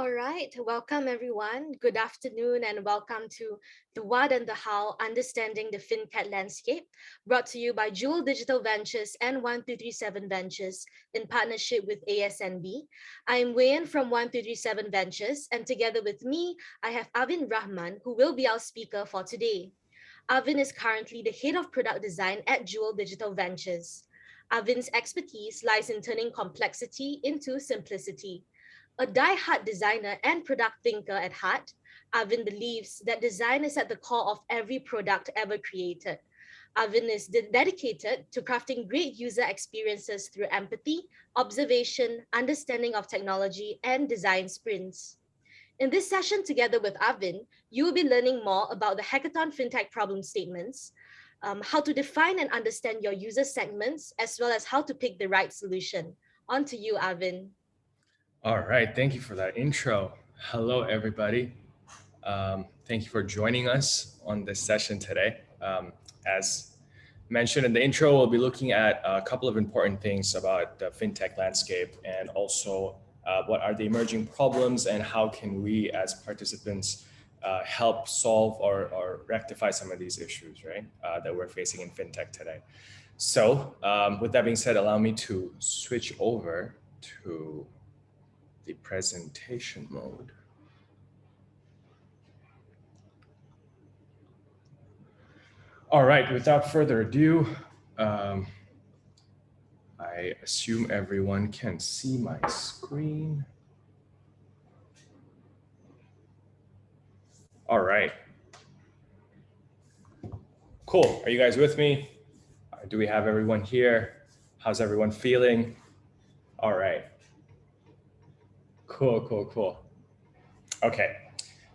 All right, welcome everyone. Good afternoon and welcome to the What and the How Understanding the Fintech Landscape, brought to you by Jewel Digital Ventures and 1337 Ventures in partnership with ASNB. I'm Wayan from 1337 Ventures, and together with me, I have Arvin Rahman, who will be our speaker for today. Arvin is currently the head of product design at Jewel Digital Ventures. Arvin's expertise lies in turning complexity into simplicity. A die-hard designer and product thinker at heart, Arvin believes that design is at the core of every product ever created. Arvin is dedicated to crafting great user experiences through empathy, observation, understanding of technology, and design sprints. In this session, together with Arvin, you will be learning more about the Hackathon FinTech problem statements, how to define and understand your user segments, as well as how to pick the right solution. On to you, Arvin. All right, thank you for that intro. Hello, everybody. Thank you for joining us on this session today. As mentioned in the intro, we'll be looking at a couple of important things about the fintech landscape and also what are the emerging problems and how can we as participants help solve or rectify some of these issues, right, that we're facing in fintech today. So with that being said, allow me to switch over to the presentation mode. All right, without further ado, I assume everyone can see my screen. All right. Cool, are you guys with me? Do we have everyone here? How's everyone feeling? All right. Cool. Okay,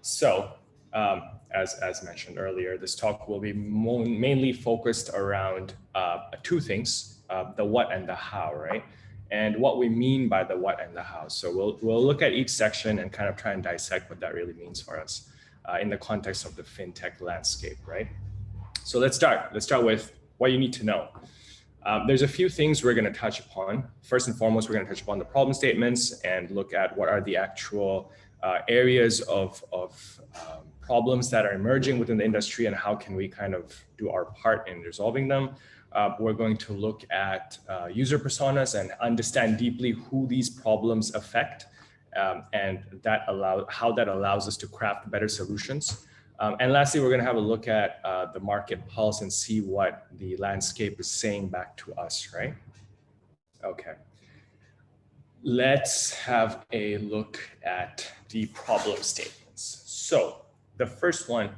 so as mentioned earlier, this talk will be mainly focused around two things, the what and the how, right? And what we mean by the what and the how. So we'll look at each section and kind of try and dissect what that really means for us in the context of the fintech landscape, right? So let's start with what you need to know. There's a few things we're going to touch upon. First and foremost, we're going to touch upon the problem statements and look at what are the actual areas of problems that are emerging within the industry and how can we kind of do our part in resolving them. We're going to look at user personas and understand deeply who these problems affect and how that allows us to craft better solutions. And lastly, we're going to have a look at the market pulse and see what the landscape is saying back to us, right? Okay. Let's have a look at the problem statements. So the first one,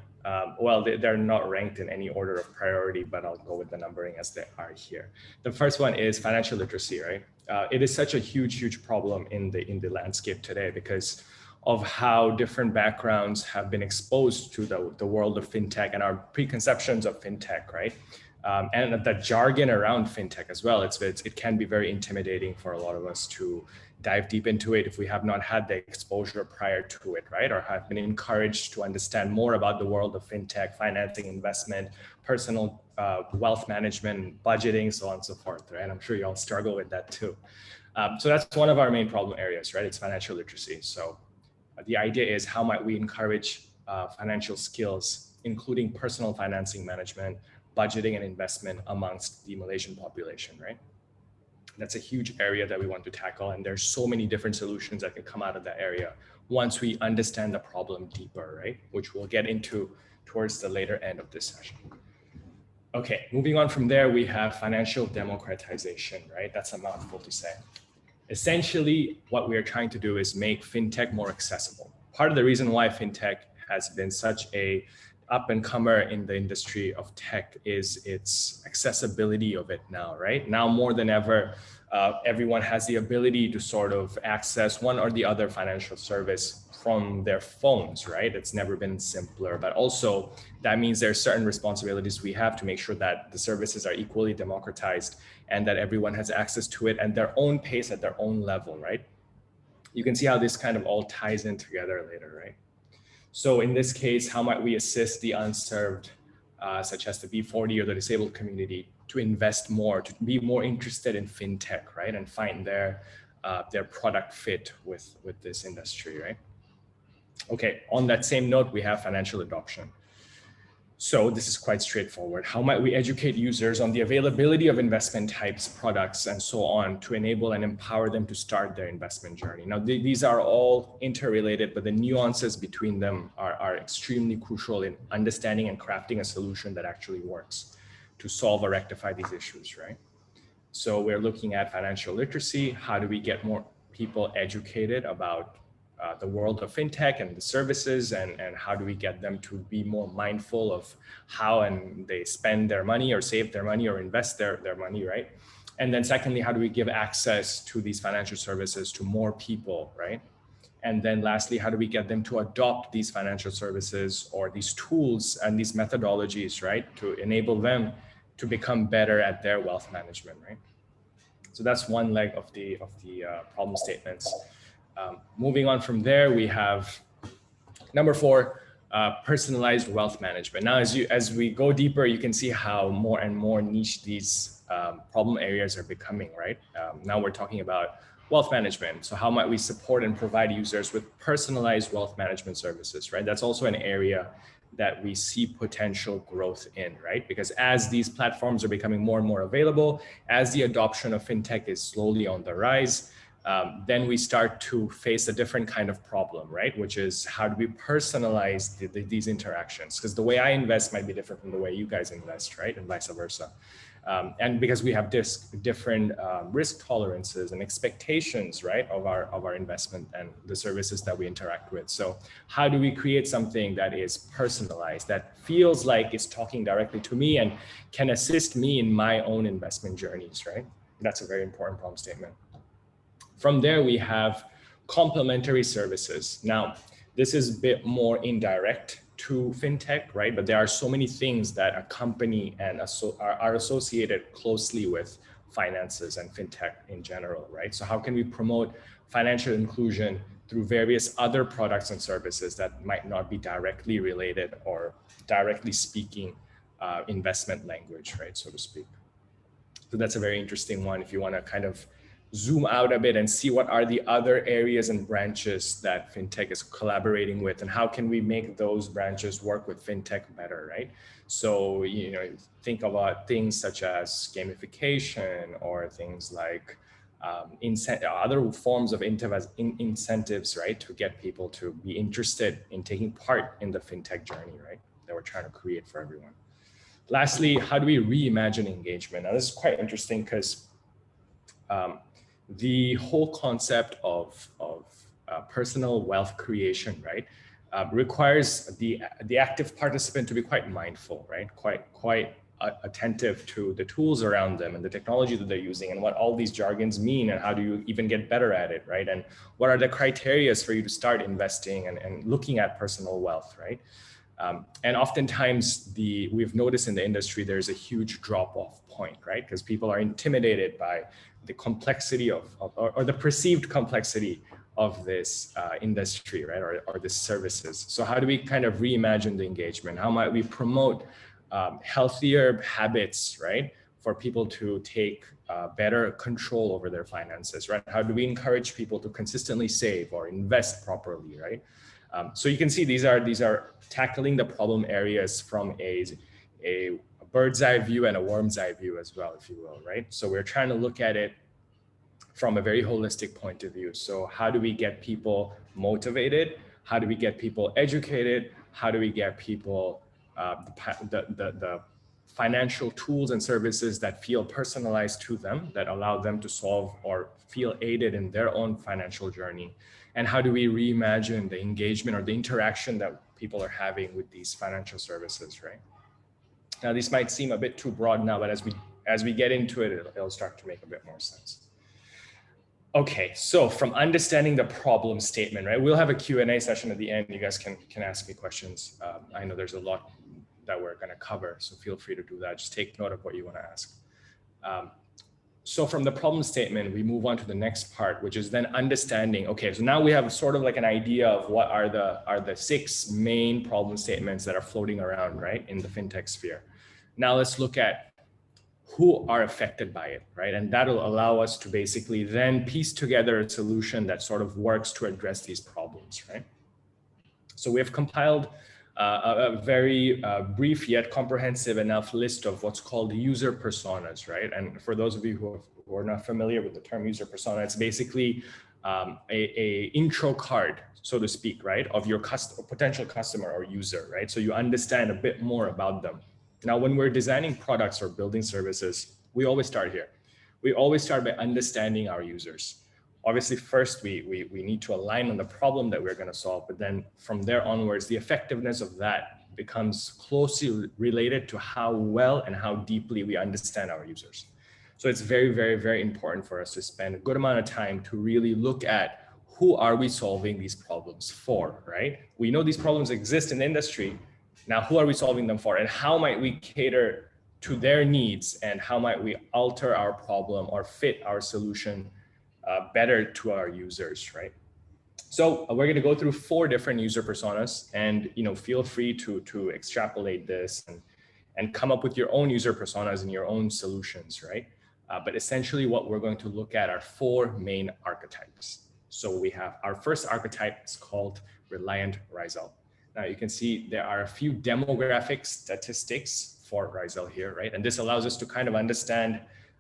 well, they're not ranked in any order of priority, but I'll go with the numbering as they are here. The first one is financial literacy, right? It is such a huge problem in the landscape today because of how different backgrounds have been exposed to the world of fintech and our preconceptions of fintech, right? And the jargon around fintech as well. It can be very intimidating for a lot of us to dive deep into it if we have not had the exposure prior to it, right? Or have been encouraged to understand more about the world of fintech, financing, investment, personal wealth management, budgeting, so on and so forth, right? I'm sure you all struggle with that too. So that's one of our main problem areas, right? It's financial literacy. So the idea is how might we encourage financial skills, including personal financing management, budgeting and investment amongst the Malaysian population, right? That's a huge area that we want to tackle. And there's so many different solutions that can come out of that area once we understand the problem deeper, right? Which we'll get into towards the later end of this session. Okay, moving on from there, we have financial democratization, right? That's a mouthful to say. Essentially, what we are trying to do is make fintech more accessible. Part of the reason why fintech has been such a up-and-comer in the industry of tech is its accessibility of it now, right? Now more than ever, everyone has the ability to sort of access one or the other financial service from their phones, right? It's never been simpler, but also that means there are certain responsibilities we have to make sure that the services are equally democratized and that everyone has access to it at their own pace, at their own level, right? You can see how this kind of all ties in together later, right? So in this case, how might we assist the unserved, such as the B40 or the disabled community, to invest more, to be more interested in fintech, right? And find their product fit with this industry, right? Okay, on that same note, we have financial adoption. So this is quite straightforward. How might we educate users on the availability of investment types, products, and so on to enable and empower them to start their investment journey? Now, these are all interrelated, but the nuances between them are extremely crucial in understanding and crafting a solution that actually works to solve or rectify these issues, right? So we're looking at financial literacy. How do we get more people educated about the world of fintech and the services, and how do we get them to be more mindful of how and they spend their money or save their money or invest their money, right? And then secondly, how do we give access to these financial services to more people, right? And then lastly, how do we get them to adopt these financial services or these tools and these methodologies, right, to enable them to become better at their wealth management, right? So that's one leg of the problem statements. Moving on from there, we have number 4, personalized wealth management. Now, as we go deeper, you can see how more and more niche these problem areas are becoming, right? Now we're talking about wealth management. So how might we support and provide users with personalized wealth management services, right? That's also an area that we see potential growth in, right? Because as these platforms are becoming more and more available, as the adoption of fintech is slowly on the rise, then we start to face a different kind of problem, right? Which is how do we personalize these interactions? Because the way I invest might be different from the way you guys invest, right? And vice versa. And because we have different risk tolerances and expectations, right, of our investment and the services that we interact with. So how do we create something that is personalized, that feels like it's talking directly to me and can assist me in my own investment journeys, right? That's a very important problem statement. From there, we have complementary services. Now, this is a bit more indirect to fintech, right? But there are so many things that accompany and are associated closely with finances and fintech in general, right? So how can we promote financial inclusion through various other products and services that might not be directly related or directly speaking investment language, right, so to speak? So that's a very interesting one if you want to kind of zoom out a bit and see what are the other areas and branches that fintech is collaborating with, and how can we make those branches work with fintech better, right? So, you know, think about things such as gamification or things like other forms of incentives, right, to get people to be interested in taking part in the fintech journey, right, that we're trying to create for everyone. Lastly, how do we reimagine engagement? Now, this is quite interesting because the whole concept of personal wealth creation, right, requires the active participant to be quite mindful, right, quite attentive to the tools around them and the technology that they're using and what all these jargons mean and how do you even get better at it, right? And what are the criteria for you to start investing and looking at personal wealth, right? And oftentimes we've noticed in the industry, there's a huge drop-off point, right? Because people are intimidated by the complexity or the perceived complexity of this industry, right? Or the services. So how do we kind of reimagine the engagement? How might we promote healthier habits, right? For people to take better control over their finances, right? How do we encourage people to consistently save or invest properly, right? So you can see these are tackling the problem areas from a bird's eye view and a worm's eye view as well, if you will, right? So we're trying to look at it from a very holistic point of view. So how do we get people motivated? How do we get people educated? How do we get people the financial tools and services that feel personalized to them, that allow them to solve or feel aided in their own financial journey? And how do we reimagine the engagement or the interaction that people are having with these financial services, right? Now, this might seem a bit too broad now, but as we get into it, it'll start to make a bit more sense. Okay, so from understanding the problem statement, right? We'll have a Q&A session at the end. You guys can ask me questions. I know there's a lot that we're going to cover, so feel free to do that. Just take note of what you want to ask. So from the problem statement, we move on to the next part, which is then understanding, okay, so now we have sort of like an idea of what are the 6 main problem statements that are floating around, right, in the fintech sphere. Now let's look at who are affected by it, right? And that'll allow us to basically then piece together a solution that sort of works to address these problems, right? So we have compiled a very brief yet comprehensive enough list of what's called user personas, right? And for those of you who are not familiar with the term user persona, it's basically a intro card, so to speak, right, of your potential customer or user, right? So you understand a bit more about them. Now, when we're designing products or building services, we always start here. We always start by understanding our users. Obviously, first, we need to align on the problem that we're going to solve, but then from there onwards, the effectiveness of that becomes closely related to how well and how deeply we understand our users. So it's very, very, very important for us to spend a good amount of time to really look at who are we solving these problems for, right? We know these problems exist in the industry. Now, who are we solving them for, and how might we cater to their needs, and how might we alter our problem or fit our solution better to our users, right? So we're going to go through 4 different user personas, and feel free to extrapolate this and come up with your own user personas and your own solutions, right? But essentially, what we're going to look at are 4 main archetypes. So we have our first archetype is called Reliant Rizal. Now you can see there are a few demographic statistics for Rizal here, right? And this allows us to kind of understand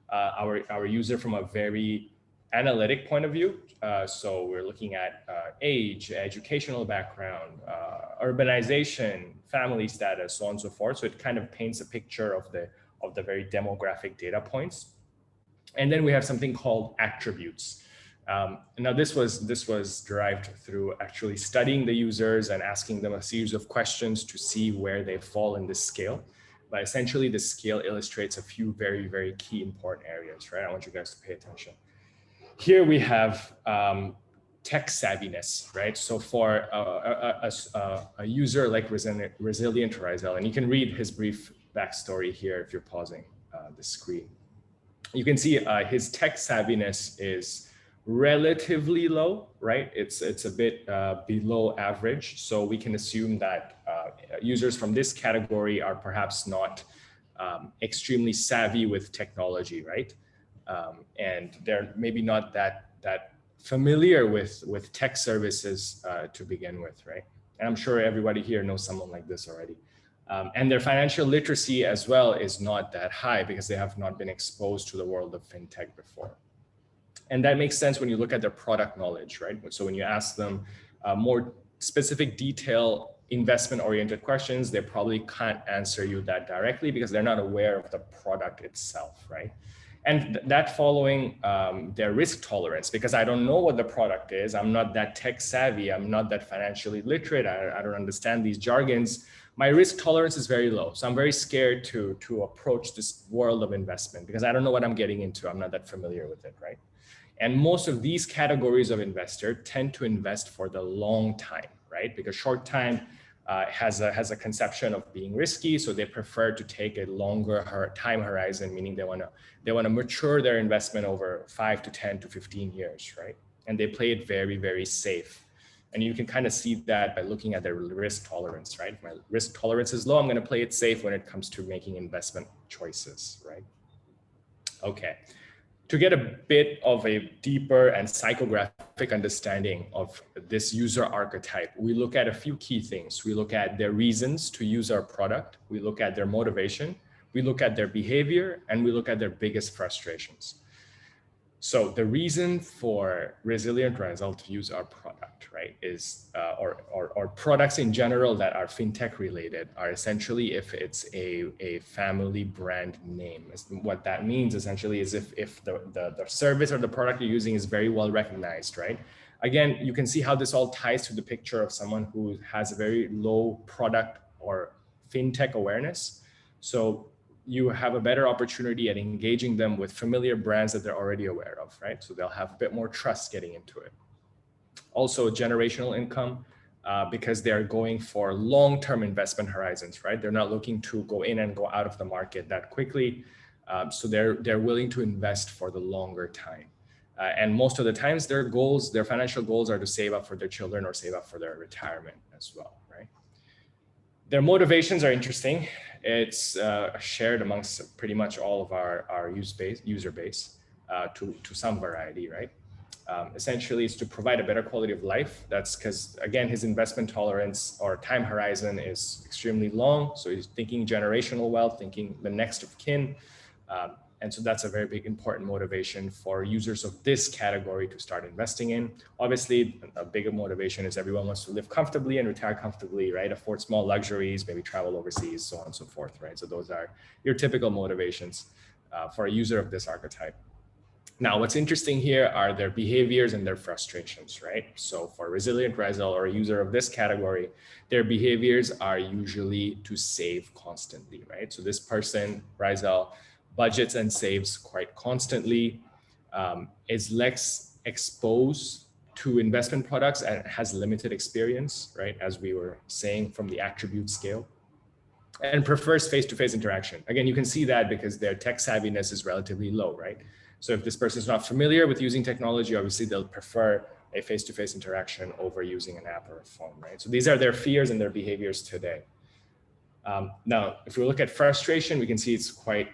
our user from a very analytic point of view. So we're looking at age, educational background, urbanization, family status, so on and so forth. So it kind of paints a picture of the very demographic data points. And then we have something called attributes. Now this was derived through actually studying the users and asking them a series of questions to see where they fall in this scale. But essentially, the scale illustrates a few very, very key important areas, right? I want you guys to pay attention. Here we have tech savviness, right? So for a user like Resilient Rizal, and you can read his brief backstory here if you're pausing the screen. You can see his tech savviness is relatively low, right? It's a bit below average. So we can assume that users from this category are perhaps not extremely savvy with technology, right? And they're maybe not that familiar with tech services to begin with, right? And I'm sure everybody here knows someone like this already. And their financial literacy as well is not that high because they have not been exposed to the world of fintech before. And that makes sense when you look at their product knowledge, right? So when you ask them more specific detail investment-oriented questions, they probably can't answer you that directly because they're not aware of the product itself, right? And that following their risk tolerance, because I don't know what the product is, I'm not that tech savvy, I'm not that financially literate, I don't understand these jargons, my risk tolerance is very low. So I'm very scared to approach this world of investment because I don't know what I'm getting into, I'm not that familiar with it, right? And most of these categories of investor tend to invest for the long time, right? Because short time has a conception of being risky, so they prefer to take a longer time horizon, meaning they want to mature their investment over 5 to 10 to 15 years, right? And they play it very, very safe. And you can kind of see that by looking at their risk tolerance, right? If my risk tolerance is low, I'm going to play it safe when it comes to making investment choices, right? Okay. To get a bit of a deeper and psychographic understanding of this user archetype, we look at a few key things. We look at their reasons to use our product. We look at their motivation. We look at their behavior, and we look at their biggest frustrations. So the reason for Resilient Rizal to use our product, right, is, or products in general that are fintech related are essentially if it's a family brand name. What that means essentially is if the service or the product you're using is very well recognized, right? Again, you can see how this all ties to the picture of someone who has a very low product or fintech awareness. So you have a better opportunity at engaging them with familiar brands that they're already aware of, right? So they'll have a bit more trust getting into it. Also generational income, because they're going for long-term investment horizons, right? They're not looking to go in and go out of the market that quickly. So they're willing to invest for the longer time. And most of the times their financial goals are to save up for their children or save up for their retirement as well, right? Their motivations are interesting. It's shared amongst pretty much all of our user base to some variety, right? Essentially, is to provide a better quality of life. That's because, again, his investment tolerance or time horizon is extremely long. So he's thinking generational wealth, thinking the next of kin. And so that's a very big important motivation for users of this category to start investing in. Obviously, a bigger motivation is everyone wants to live comfortably and retire comfortably, right? Afford small luxuries, maybe travel overseas, so on and so forth, right? So those are your typical motivations for a user of this archetype. Now, what's interesting here are their behaviors and their frustrations, right? So for resilient Rizal or a user of this category, their behaviors are usually to save constantly, right? So this person, Rizal, budgets and saves quite constantly, is less exposed to investment products and has limited experience, right? As we were saying from the attribute scale, and prefers face-to-face interaction. Again, you can see that because their tech savviness is relatively low, right? So if this person is not familiar with using technology, obviously they'll prefer a face-to-face interaction over using an app or a phone, right? So these are their fears and their behaviors today. Now, if we look at frustration, we can see it's quite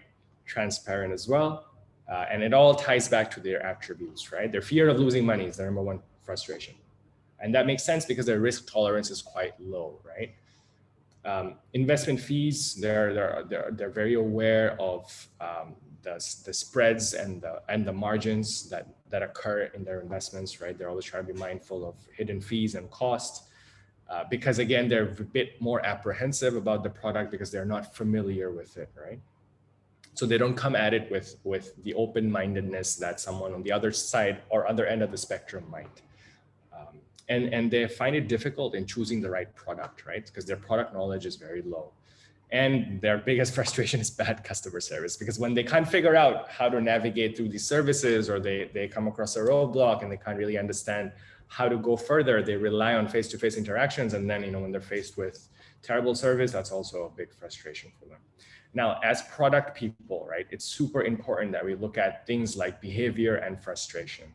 transparent as well. And it all ties back to their attributes, right? Their fear of losing money is their number one frustration. And that makes sense because their risk tolerance is quite low, right? Investment fees, they're very aware of the spreads and the margins that occur in their investments, right? They're always trying to be mindful of hidden fees and costs because again, they're a bit more apprehensive about the product because they're not familiar with it, right? So they don't come at it with the open-mindedness that someone on the other side or other end of the spectrum might. And they find it difficult in choosing the right product, right? Because their product knowledge is very low. And their biggest frustration is bad customer service, because when they can't figure out how to navigate through these services, or they come across a roadblock and they can't really understand how to go further, they rely on face-to-face interactions. And then, when they're faced with terrible service, that's also a big frustration for them. Now, as product people, right, it's super important that we look at things like behavior and frustration,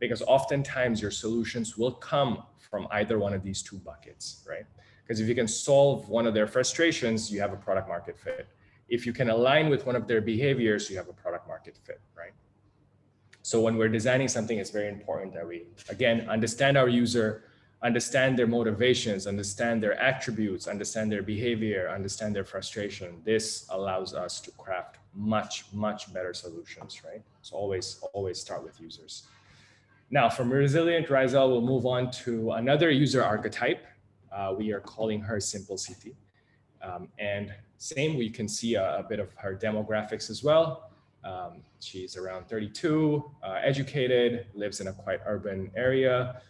because oftentimes your solutions will come from either one of these two buckets, right? Because if you can solve one of their frustrations, you have a product market fit. If you can align with one of their behaviors, you have a product market fit, right? So when we're designing something, it's very important that we, again, understand our user, understand their motivations, understand their attributes, understand their behavior, understand their frustration. This allows us to craft much, much better solutions, right? So always start with users. Now, from resilient Rizal, we'll move on to another user archetype. We are calling her Simple City. And same, we can see a bit of her demographics as well. She's around 32, educated, lives in a quite urban area,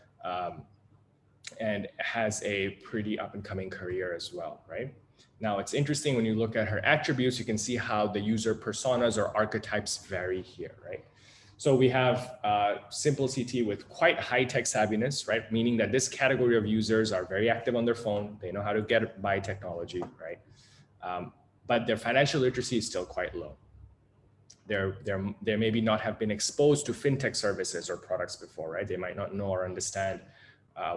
and has a pretty up and coming career as well, right? Now, it's interesting when you look at her attributes, you can see how the user personas or archetypes vary here, right? So we have Simple CT with quite high tech savviness, right? Meaning that this category of users are very active on their phone. They know how to get by technology, right? But their financial literacy is still quite low. They maybe not have been exposed to fintech services or products before, right? They might not know or understand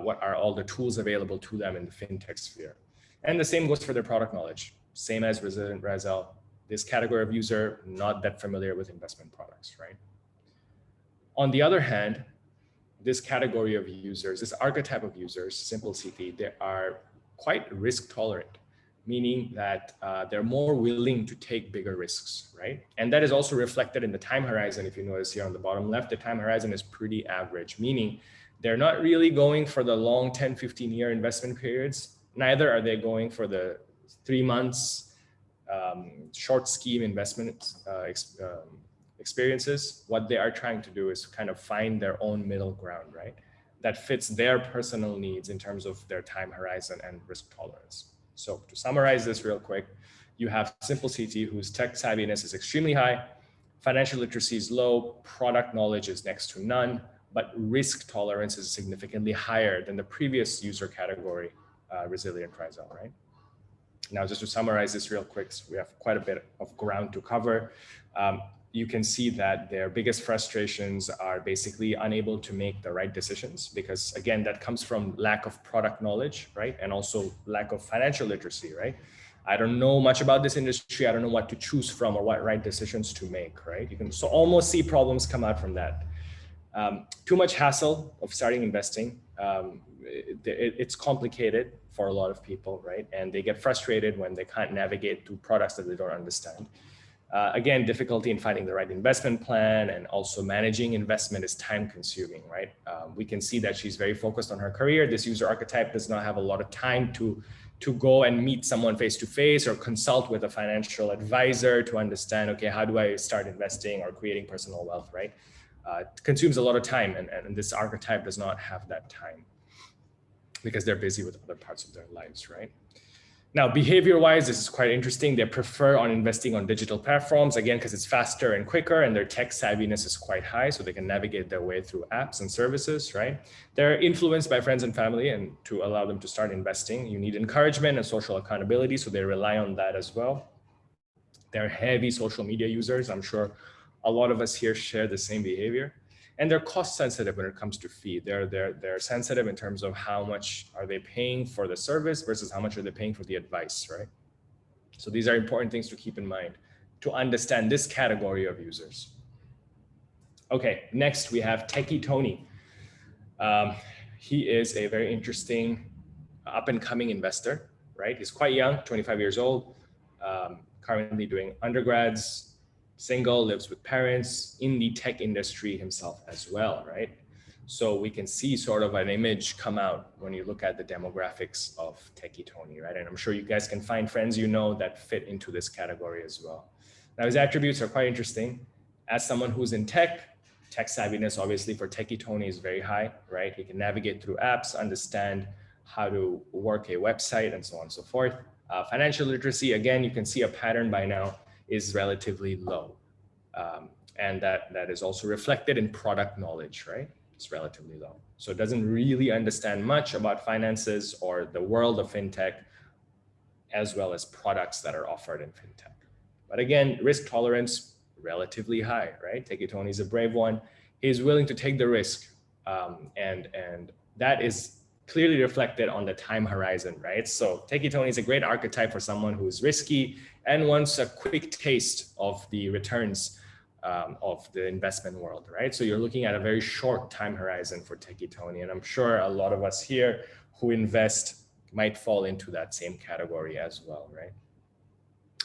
what are all the tools available to them in the fintech sphere. And the same goes for their product knowledge. Same as Resilient Rizal, this category of user, not that familiar with investment products, right? On the other hand, this category of users, this archetype of users, Simple CT, they are quite risk tolerant, meaning that they're more willing to take bigger risks, right? And that is also reflected in the time horizon. If you notice here on the bottom left, the time horizon is pretty average, meaning they're not really going for the long 10, 15-year investment periods. Neither are they going for the 3 months short scheme investment experiences. What they are trying to do is kind of find their own middle ground, right? That fits their personal needs in terms of their time horizon and risk tolerance. So to summarize this real quick, you have Simple CT, whose tech savviness is extremely high, financial literacy is low, product knowledge is next to none, but risk tolerance is significantly higher than the previous user category, Resilient Rizal, right? Now, just to summarize this real quick, so we have quite a bit of ground to cover. You can see that their biggest frustrations are basically unable to make the right decisions because, again, that comes from lack of product knowledge, right? And also lack of financial literacy, right? I don't know much about this industry. I don't know what to choose from or what right decisions to make, right? You can so almost see problems come out from that. Too much hassle of starting investing. It's complicated for a lot of people, right? And they get frustrated when they can't navigate through products that they don't understand. Again, difficulty in finding the right investment plan, and also managing investment is time consuming, right? We can see that she's very focused on her career. This user archetype does not have a lot of time to go and meet someone face to face or consult with a financial advisor to understand, okay, how do I start investing or creating personal wealth, right? It consumes a lot of time, and this archetype does not have that time because they're busy with other parts of their lives, right? Now, behavior-wise, this is quite interesting. They prefer on investing on digital platforms, again, because it's faster and quicker, and their tech savviness is quite high, so they can navigate their way through apps and services, right? They're influenced by friends and family, and to allow them to start investing, you need encouragement and social accountability, so they rely on that as well. They're heavy social media users. I'm sure a lot of us here share the same behavior. And they're cost sensitive when it comes to fee. They're sensitive in terms of how much are they paying for the service versus how much are they paying for the advice, right? So these are important things to keep in mind to understand this category of users. Okay, next we have Techie Tony. He is a very interesting up and coming investor, right? He's quite young, 25 years old, currently doing undergrads, single, lives with parents, in the tech industry himself as well, right? So we can see sort of an image come out when you look at the demographics of Techie Tony, right? And I'm sure you guys can find friends you know that fit into this category as well. Now, his attributes are quite interesting. As someone who's in tech savviness, obviously, for Techie Tony is very high, right? He can navigate through apps, understand how to work a website, and so on and so forth. Financial literacy, again, you can see a pattern by now, is relatively low. And that is also reflected in product knowledge, right? It's relatively low. So it doesn't really understand much about finances or the world of fintech, as well as products that are offered in fintech. But again, risk tolerance, relatively high, right? Techie Tony is a brave one. He's willing to take the risk. And that is clearly reflected on the time horizon, right? So Techie Tony is a great archetype for someone who is risky and wants a quick taste of the returns of the investment world, right? So you're looking at a very short time horizon for Techie Tony. And I'm sure a lot of us here who invest might fall into that same category as well, right?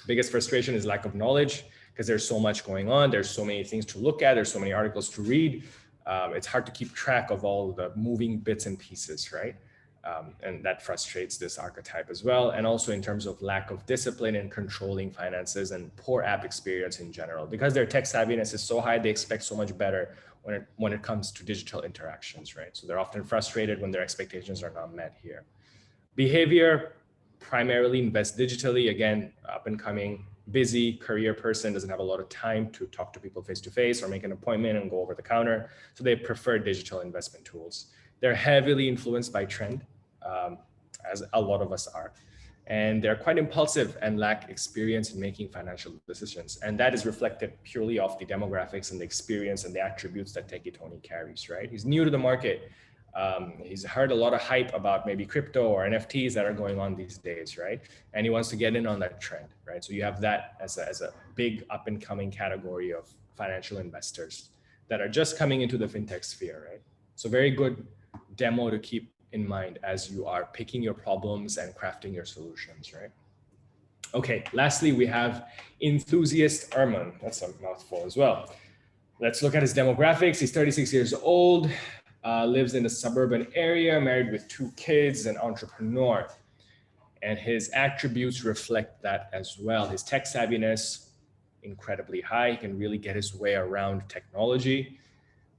Biggest frustration is lack of knowledge, because there's so much going on. There's so many things to look at. There's so many articles to read. It's hard to keep track of all the moving bits and pieces, right? And that frustrates this archetype as well. And also in terms of lack of discipline in controlling finances and poor app experience in general. Because their tech savviness is so high, they expect so much better when it comes to digital interactions, right? So they're often frustrated when their expectations are not met here. Behavior, primarily invest digitally. Again, up and coming, busy career person, doesn't have a lot of time to talk to people face to face or make an appointment and go over the counter. So they prefer digital investment tools. They're heavily influenced by trend, as a lot of us are. And they're quite impulsive and lack experience in making financial decisions. And that is reflected purely off the demographics and the experience and the attributes that Techie Tony carries, right? He's new to the market. He's heard a lot of hype about maybe crypto or NFTs that are going on these days, right? And he wants to get in on that trend, right? So you have that as a big up and coming category of financial investors that are just coming into the fintech sphere, right? So very good demo to keep in mind as you are picking your problems and crafting your solutions, right? Okay, lastly, we have enthusiast Arvin. That's a mouthful as well. Let's look at his demographics. He's 36 years old, lives in a suburban area, married with 2 kids, an entrepreneur. And his attributes reflect that as well. His tech savviness, incredibly high. He can really get his way around technology.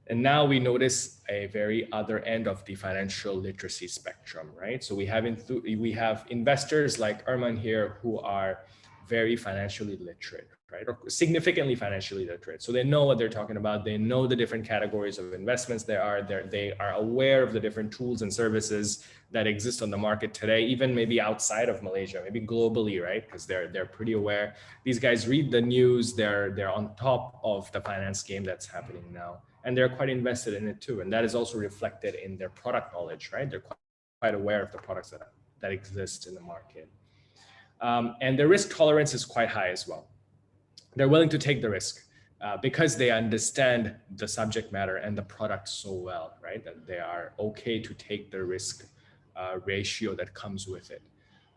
And now we notice a very other end of the financial literacy spectrum, right? So we have investors like Arvin here who are very financially literate, right? Or significantly financially literate. So they know what they're talking about. They know the different categories of investments they are aware of the different tools and services that exist on the market today, even maybe outside of Malaysia, maybe globally, right? Because they're pretty aware. These guys read the news. They're on top of the finance game that's happening now. And they're quite invested in it too. And that is also reflected in their product knowledge, right? They're quite aware of the products that exist in the market. And their risk tolerance is quite high as well. They're willing to take the risk. because they understand the subject matter and the product so well, right? That they are okay to take the risk ratio that comes with it.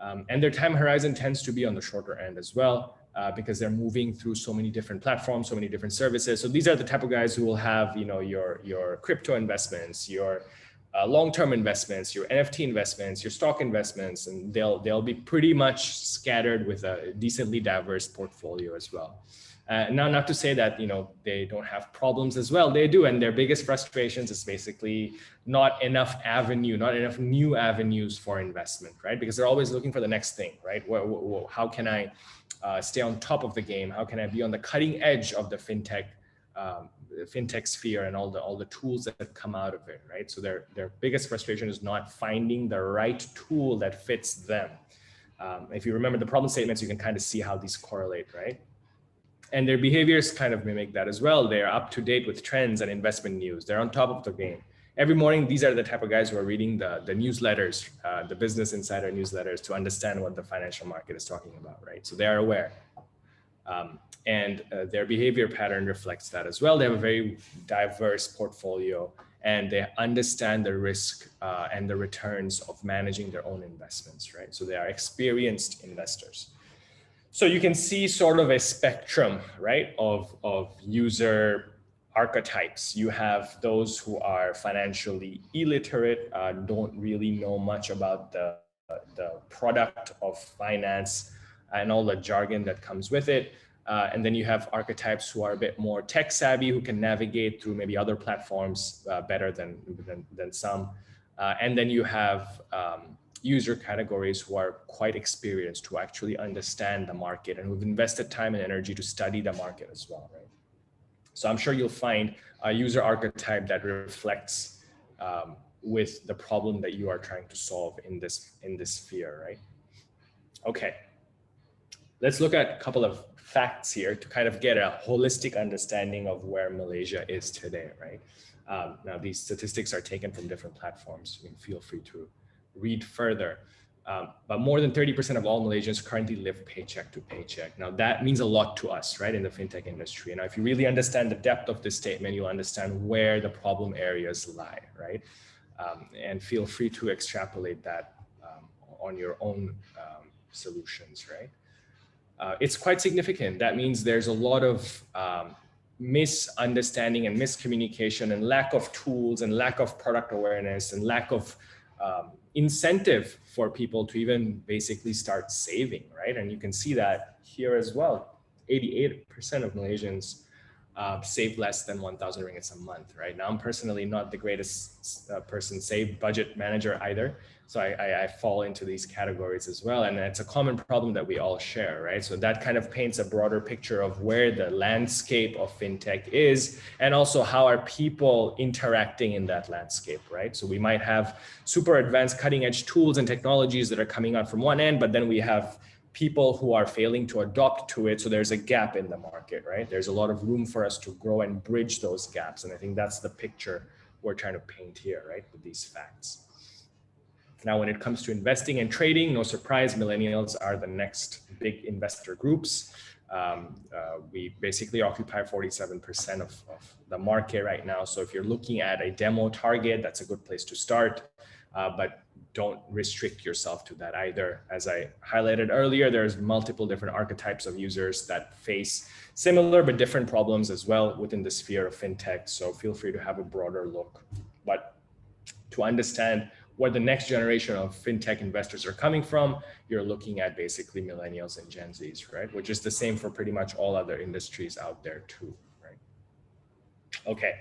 And their time horizon tends to be on the shorter end as well, because they're moving through so many different platforms, so many different services. So these are the type of guys who will have, your crypto investments, your long-term investments, your NFT investments, your stock investments, and they'll be pretty much scattered with a decently diverse portfolio as well. Now, not to say that they don't have problems as well. They do, and their biggest frustrations is basically not enough new avenues for investment, right? Because they're always looking for the next thing, right? How can I stay on top of the game? How can I be on the cutting edge of the fintech sphere and all the tools that come out of it, right? So their biggest frustration is not finding the right tool that fits them. If you remember the problem statements, you can kind of see how these correlate, right? And their behaviors kind of mimic that as well. They're up to date with trends and investment news. They're on top of the game. Every morning, these are the type of guys who are reading the newsletters, the Business Insider newsletters, to understand what the financial market is talking about, right? So they are aware. And their behavior pattern reflects that as well. They have a very diverse portfolio, and they understand the risk and the returns of managing their own investments, right? So they are experienced investors. So you can see sort of a spectrum, right, of user archetypes. You have those who are financially illiterate, don't really know much about the product of finance and all the jargon that comes with it. And then you have archetypes who are a bit more tech savvy, who can navigate through maybe other platforms better than some. And then you have user categories who are quite experienced, who actually understand the market and who've invested time and energy to study the market as well, right? So I'm sure you'll find a user archetype that reflects with the problem that you are trying to solve in this sphere, right? Okay, let's look at a couple of facts here to kind of get a holistic understanding of where Malaysia is today, right? Now, these statistics are taken from different platforms. You can feel free to read further. But more than 30% of all Malaysians currently live paycheck to paycheck. Now, that means a lot to us, right, in the fintech industry. Now, if you really understand the depth of this statement, you'll understand where the problem areas lie, right? And feel free to extrapolate that on your own solutions, right? It's quite significant. That means there's a lot of misunderstanding and miscommunication and lack of tools and lack of product awareness and lack of incentive for people to even basically start saving, right? And you can see that here as well. 88% of Malaysians save less than 1,000 ringgits a month, right? Now, I'm personally not the greatest save budget manager either. So I fall into these categories as well. And it's a common problem that we all share, right? So that kind of paints a broader picture of where the landscape of fintech is, and also how are people interacting in that landscape, right? So we might have super advanced cutting edge tools and technologies that are coming out from one end, but then we have people who are failing to adopt to it. So there's a gap in the market, right? There's a lot of room for us to grow and bridge those gaps. And I think that's the picture we're trying to paint here, right, with these facts. Now, when it comes to investing and trading, no surprise, millennials are the next big investor groups. We basically occupy 47% of the market right now. So if you're looking at a demo target, that's a good place to start, but don't restrict yourself to that either. As I highlighted earlier, there's multiple different archetypes of users that face similar but different problems as well within the sphere of fintech. So feel free to have a broader look. But to understand where the next generation of fintech investors are coming from, you're looking at basically millennials and Gen Zs, right? Which is the same for pretty much all other industries out there too, right? Okay,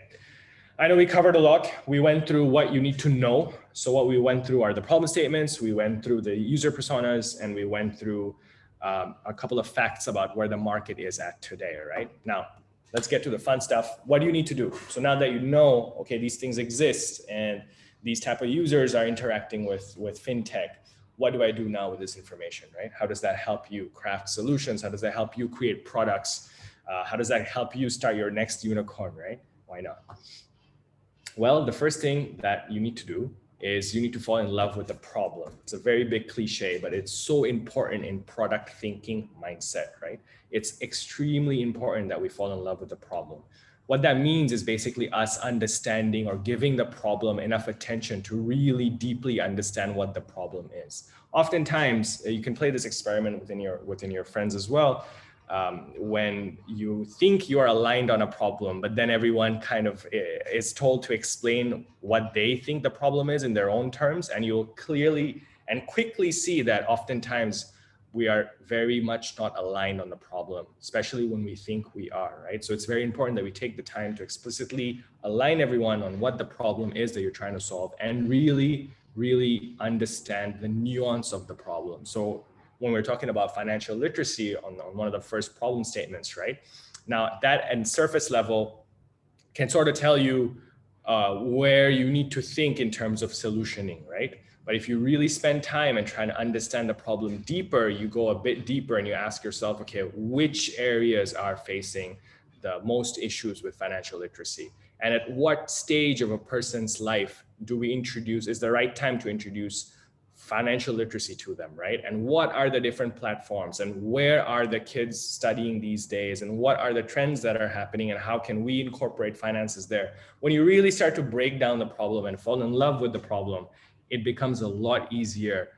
I know we covered a lot. We went through what you need to know. So what we went through are the problem statements, we went through the user personas, and we went through a couple of facts about where the market is at today, right? Now, let's get to the fun stuff. What do you need to do? So now that you know, okay, these things exist and these type of users are interacting with fintech, what do I do now with this information, right? How does that help you craft solutions? How does that help you create products? How does that help you start your next unicorn, right? Why not? Well, the first thing that you need to do is you need to fall in love with the problem. It's a very big cliche, but it's so important in product thinking mindset, right? It's extremely important that we fall in love with the problem. What that means is basically us understanding or giving the problem enough attention to really deeply understand what the problem is. Oftentimes, you can play this experiment within your friends as well. When you think you are aligned on a problem, but then everyone kind of is told to explain what they think the problem is in their own terms, and you'll clearly and quickly see that oftentimes we are very much not aligned on the problem, especially when we think we are, right? So it's very important that we take the time to explicitly align everyone on what the problem is that you're trying to solve and really, really understand the nuance of the problem. So when we're talking about financial literacy on one of the first problem statements, right? Now that and surface level can sort of tell you where you need to think in terms of solutioning, right? But if you really spend time and try to understand the problem deeper, you go a bit deeper and you ask yourself, okay, which areas are facing the most issues with financial literacy? And at what stage of a person's life is the right time to introduce financial literacy to them, right? And what are the different platforms and where are the kids studying these days and what are the trends that are happening and how can we incorporate finances there? When you really start to break down the problem and fall in love with the problem, it becomes a lot easier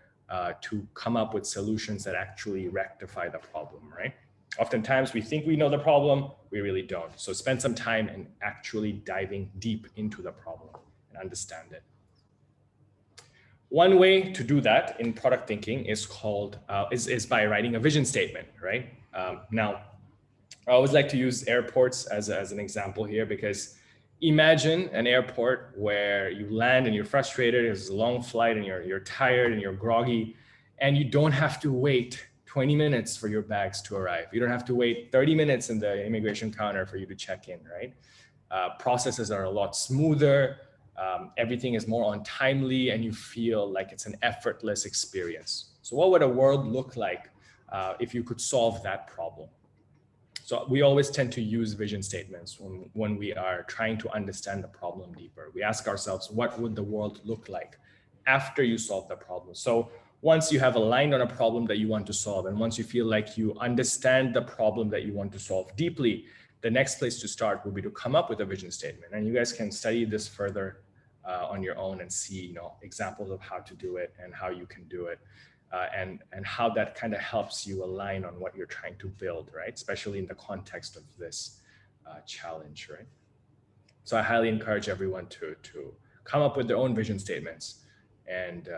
to come up with solutions that actually rectify the problem, right? Oftentimes we think we know the problem, we really don't. So spend some time in actually diving deep into the problem and understand it. One way to do that in product thinking is by writing a vision statement, right? Now, I always like to use airports as an example here because imagine an airport where you land and you're frustrated, it's a long flight and you're tired and you're groggy and you don't have to wait 20 minutes for your bags to arrive. You don't have to wait 30 minutes in the immigration counter for you to check in, right? Processes are a lot smoother. Everything is more on timely and you feel like it's an effortless experience. So what would a world look like if you could solve that problem? So we always tend to use vision statements when we are trying to understand the problem deeper. We ask ourselves, what would the world look like after you solve the problem? So once you have aligned on a problem that you want to solve, and once you feel like you understand the problem that you want to solve deeply, the next place to start would be to come up with a vision statement. And you guys can study this further on your own and see, examples of how to do it and how you can do it. And how that kind of helps you align on what you're trying to build, right? Especially in the context of this challenge, right? So I highly encourage everyone to come up with their own vision statements and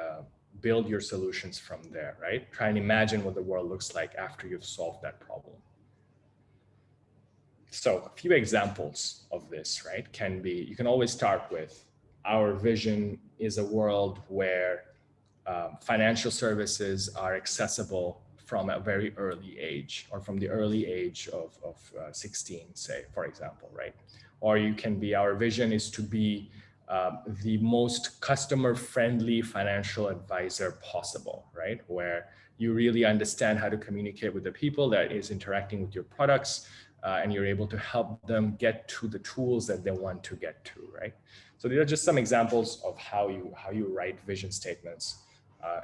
build your solutions from there, right? Try and imagine what the world looks like after you've solved that problem. So a few examples of this, right, you can always start with, our vision is a world where financial services are accessible from a very early age, or from the early age of 16, say, for example, right? Or you can be, our vision is to be the most customer-friendly financial advisor possible, right? Where you really understand how to communicate with the people that is interacting with your products, and you're able to help them get to the tools that they want to get to, right? So these are just some examples of how you write vision statements.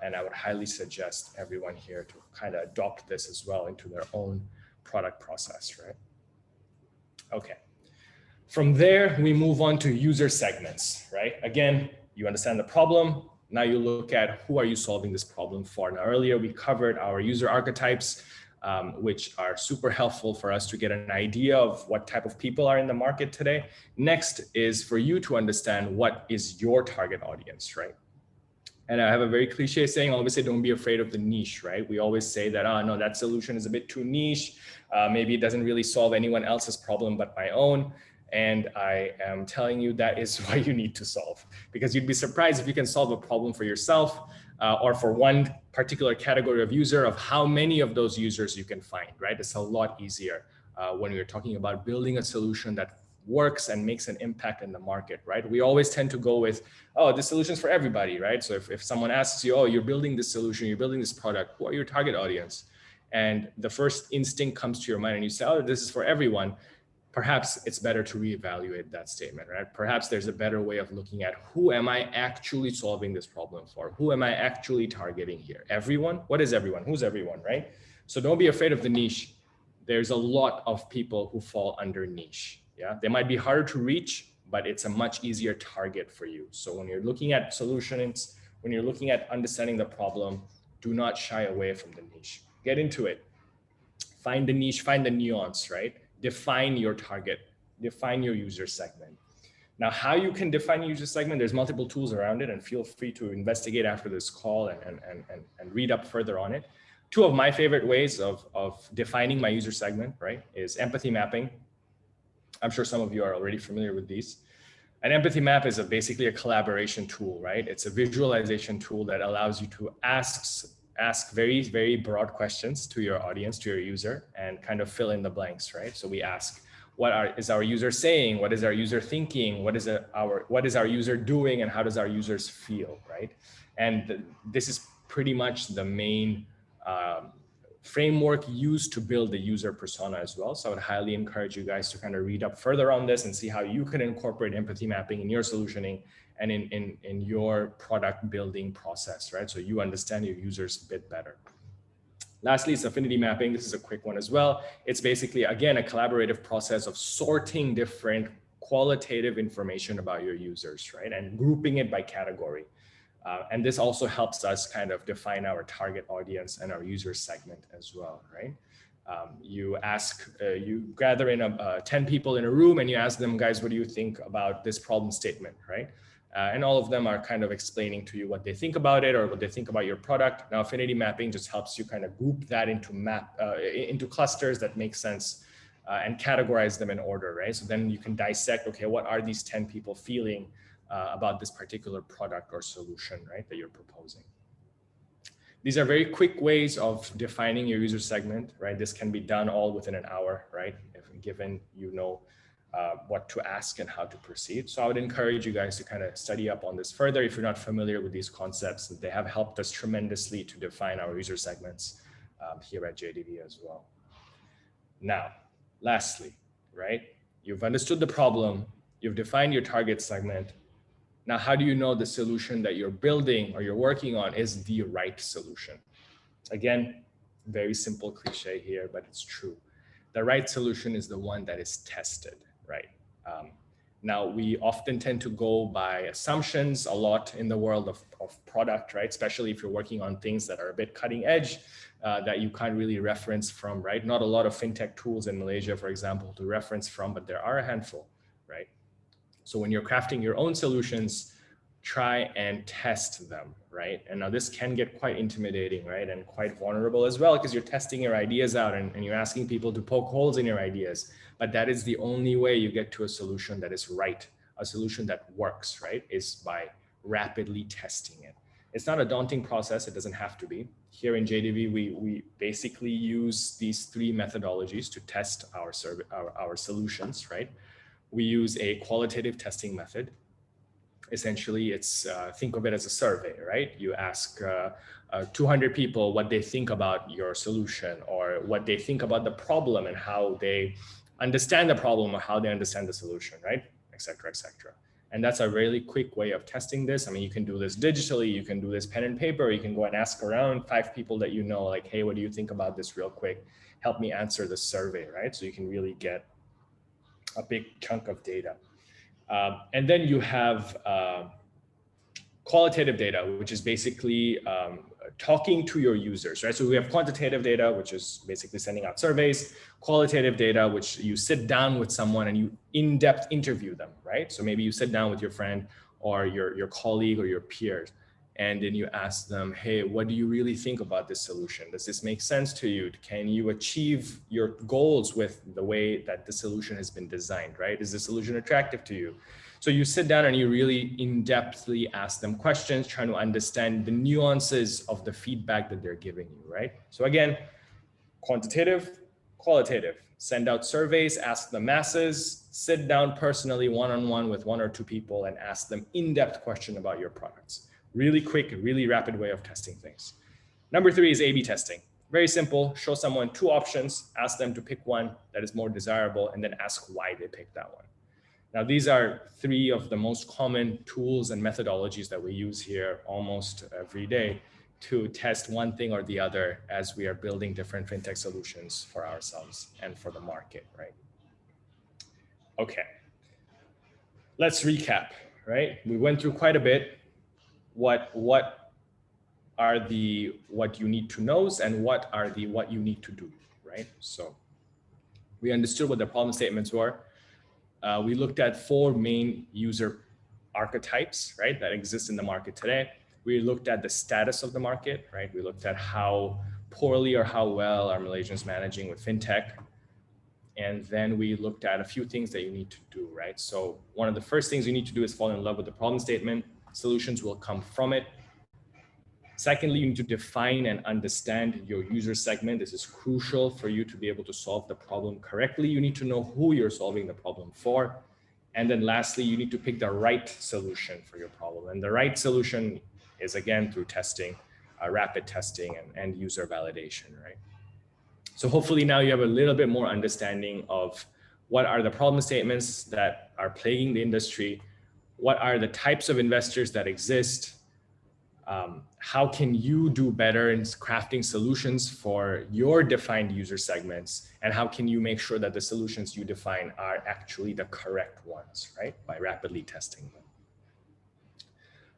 And I would highly suggest everyone here to kind of adopt this as well into their own product process, right? Okay. From there, we move on to user segments, right? Again, you understand the problem. Now you look at who are you solving this problem for. Now, earlier we covered our user archetypes, which are super helpful for us to get an idea of what type of people are in the market today. Next is for you to understand what is your target audience, right? And I have a very cliche saying, I always say, don't be afraid of the niche, right? We always say that, oh no, that solution is a bit too niche. Maybe it doesn't really solve anyone else's problem but my own. And I am telling you that is what you need to solve, because you'd be surprised if you can solve a problem for yourself or for one particular category of user, of how many of those users you can find, right? It's a lot easier when we're talking about building a solution that works and makes an impact in the market, right? We always tend to go with, oh, this solution's for everybody, right? So if someone asks you, oh, you're building this solution, you're building this product, who are your target audience? And the first instinct comes to your mind and you say, oh, this is for everyone. perhaps it's better to reevaluate that statement, right? Perhaps there's a better way of looking at who am I actually solving this problem for? Who am I actually targeting here? Everyone? What is everyone? Who's everyone, right? So don't be afraid of the niche. There's a lot of people who fall under niche. Yeah, they might be harder to reach, but it's a much easier target for you. So when you're looking at solutions, when you're looking at understanding the problem, do not shy away from the niche. Get into it. Find the niche, find the nuance, right? Define your target, define your user segment. Now, how you can define user segment, there's multiple tools around it, and feel free to investigate after this call and read up further on it. Two of my favorite ways of defining my user segment, right, is empathy mapping. I'm sure some of you are already familiar with these. An empathy map is basically a collaboration tool, right? It's a visualization tool that allows you to ask very, very broad questions to your audience, to your user, and kind of fill in the blanks, right? So we ask, is our user saying? What is our user thinking? What is our user doing? And how does our users feel, right? And this is pretty much the main framework used to build the user persona as well. So I would highly encourage you guys to kind of read up further on this and see how you can incorporate empathy mapping in your solutioning and in your product building process, right? So you understand your users a bit better. Lastly, it's affinity mapping. This is a quick one as well. It's basically, again, a collaborative process of sorting different qualitative information about your users, right? And grouping it by category. And this also helps us kind of define our target audience and our user segment as well, right? You gather in 10 people in a room and you ask them, guys, what do you think about this problem statement, right? And all of them are kind of explaining to you what they think about it or what they think about your product. Now, affinity mapping just helps you kind of group that into clusters that make sense and categorize them in order, right? So then you can dissect, okay, what are these 10 people feeling about this particular product or solution, right, that you're proposing. These are very quick ways of defining your user segment, right? This can be done all within an hour, right? If given, you know what to ask and how to proceed. So I would encourage you guys to kind of study up on this further if you're not familiar with these concepts. They have helped us tremendously to define our user segments here at JDV as well. Now, lastly, right? You've understood the problem, you've defined your target segment. Now, how do you know the solution that you're building or you're working on is the right solution? Again, very simple cliche here, but it's true. The right solution is the one that is tested, right? Now, we often tend to go by assumptions a lot in the world of product, right? Especially if you're working on things that are a bit cutting edge that you can't really reference from, right? Not a lot of fintech tools in Malaysia, for example, to reference from, but there are a handful, right? So when you're crafting your own solutions, try and test them, right? And now this can get quite intimidating, right? And quite vulnerable as well, because you're testing your ideas out and you're asking people to poke holes in your ideas. But that is the only way you get to a solution that is right, a solution that works, right? Is by rapidly testing it. It's not a daunting process. It doesn't have to be. Here in JDV, we basically use these three methodologies to test our solutions, right? We use a qualitative testing method. Essentially, it's think of it as a survey, right? You ask 200 people what they think about your solution or what they think about the problem and how they understand the problem or how they understand the solution, right? Et cetera, et cetera. And that's a really quick way of testing this. I mean, you can do this digitally, you can do this pen and paper, you can go and ask around 5 people that you know, like, hey, what do you think about this real quick? Help me answer the survey, right? So you can really get a big chunk of data. And then you have qualitative data, which is basically talking to your users, right? So we have quantitative data, which is basically sending out surveys, qualitative data, which you sit down with someone and you in-depth interview them, right? So maybe you sit down with your friend or your colleague or your peers, and then you ask them, hey, what do you really think about this solution? Does this make sense to you? Can you achieve your goals with the way that the solution has been designed, right? Is the solution attractive to you? So you sit down and you really in-depthly ask them questions, trying to understand the nuances of the feedback that they're giving you, right? So again, quantitative, qualitative. Send out surveys, ask the masses, sit down personally one-on-one with 1 or 2 people and ask them in-depth question about your products. Really quick, really rapid way of testing things. Number 3 is A/B testing. Very simple, show someone two options, ask them to pick one that is more desirable, and then ask why they picked that one. Now, these are three of the most common tools and methodologies that we use here almost every day to test one thing or the other as we are building different fintech solutions for ourselves and for the market, right? Okay, let's recap, right? We went through quite a bit. What are the what you need to knows and what are the what you need to do, right? So we understood what the problem statements were. We looked at four main user archetypes, right, that exist in the market today. We looked at the status of the market, right? We looked at how poorly or how well are Malaysians managing with fintech. And then we looked at a few things that you need to do, right? So one of the first things you need to do is fall in love with the problem statement. Solutions will come from it. Secondly, you need to define and understand your user segment. This is crucial for you to be able to solve the problem correctly. You need to know who you're solving the problem for. And then lastly, you need to pick the right solution for your problem. And the right solution is, again, through testing, rapid testing and user validation, right? So hopefully now you have a little bit more understanding of what are the problem statements that are plaguing the industry, what are the types of investors that exist, how can you do better in crafting solutions for your defined user segments, and how can you make sure that the solutions you define are actually the correct ones, right? By rapidly testing them.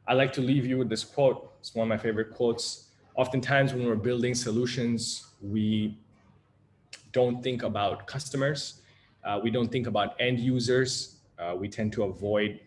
I like to leave you with this quote. It's one of my favorite quotes. Oftentimes when we're building solutions, we don't think about customers. We don't think about end users. We tend to avoid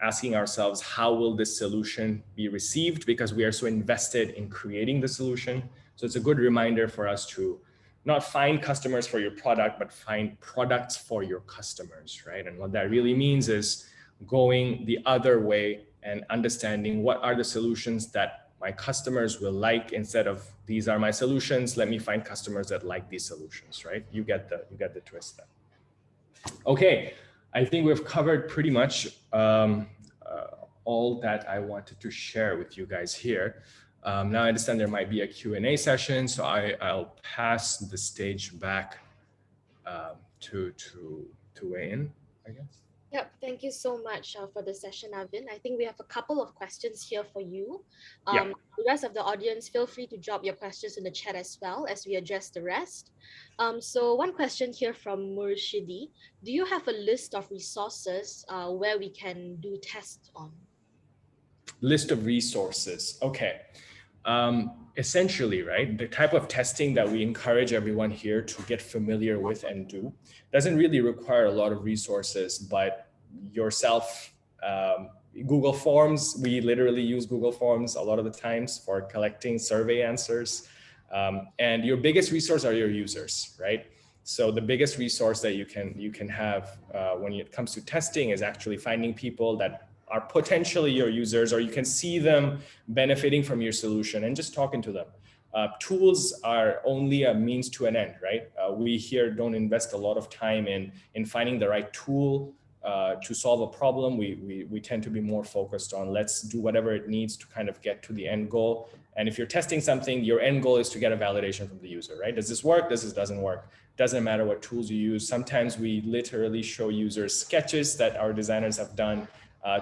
asking ourselves, how will this solution be received? Because we are so invested in creating the solution. So it's a good reminder for us to not find customers for your product, but find products for your customers, right? And what that really means is going the other way and understanding what are the solutions that my customers will like, instead of these are my solutions, let me find customers that like these solutions, right? You get the twist there. Okay, I think we've covered pretty much all that I wanted to share with you guys here. Now I understand there might be a Q&A session, so I'll pass the stage back to weigh in, I guess. Yep, thank you so much for the session, Arvin. I think we have a couple of questions here for you. Yeah. The rest of the audience, feel free to drop your questions in the chat as well as we address the rest. So one question here from Murshidi. Do you have a list of resources where we can do tests on? List of resources. Okay. Essentially, right, the type of testing that we encourage everyone here to get familiar with and do doesn't really require a lot of resources, but yourself, Google Forms, we literally use Google Forms a lot of the times for collecting survey answers. And your biggest resource are your users, right? So the biggest resource that you can have when it comes to testing is actually finding people that are potentially your users, or you can see them benefiting from your solution and just talking to them. Tools are only a means to an end, right? We here don't invest a lot of time in finding the right tool to solve a problem. We tend to be more focused on let's do whatever it needs to kind of get to the end goal. And if you're testing something, your end goal is to get a validation from the user, right? Does this work? Doesn't work? Doesn't matter what tools you use. Sometimes we literally show users sketches that our designers have done